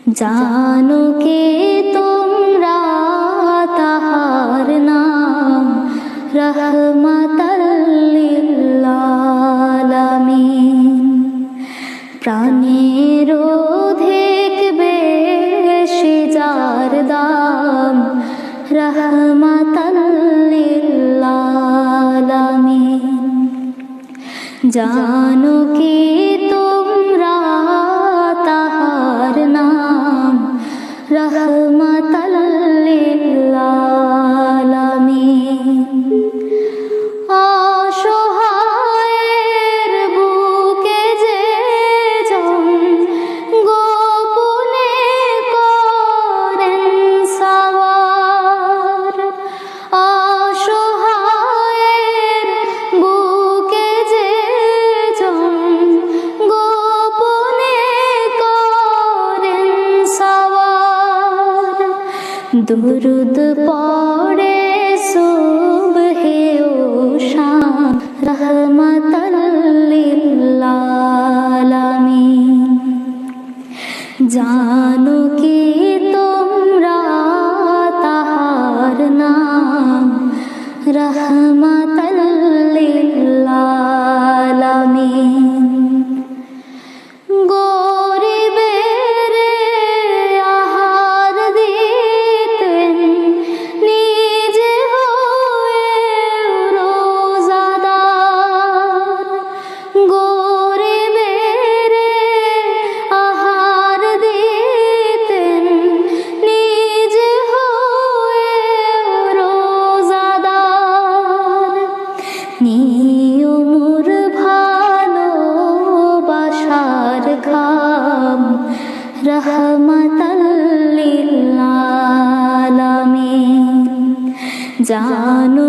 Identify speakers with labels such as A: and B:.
A: জানো কে তোমরা তাহার নাম রহমাতাল লিল আলামিন। প্রাণের অধিক বেশি যার দাম রহমাতাল লিল আলামিন। জানো কি তোমরা তাহার নাম রহমাতাল লিল আলামিন। অসহায়ের বুকে যে জন গোপনে করেন সাওয়ার, অসহায়ের বুকে যে জন গোপনে করেন সাওয়ার। দুরুদ পড়ে সুবহে ও শাম রহমাতাল লিল আলামিন। জানো কি তোমরা তাহার নাম রহমাতাল লিল আলামিন। গরিবের আহার দিতেন নিজে হয়ে রোজাদার। গরিবের আহার দিতেন নিজে হয়ে রোজাদার। নিয়মুর ভালোবাসার খাম রহমাতাল লিল আলামিন। জানো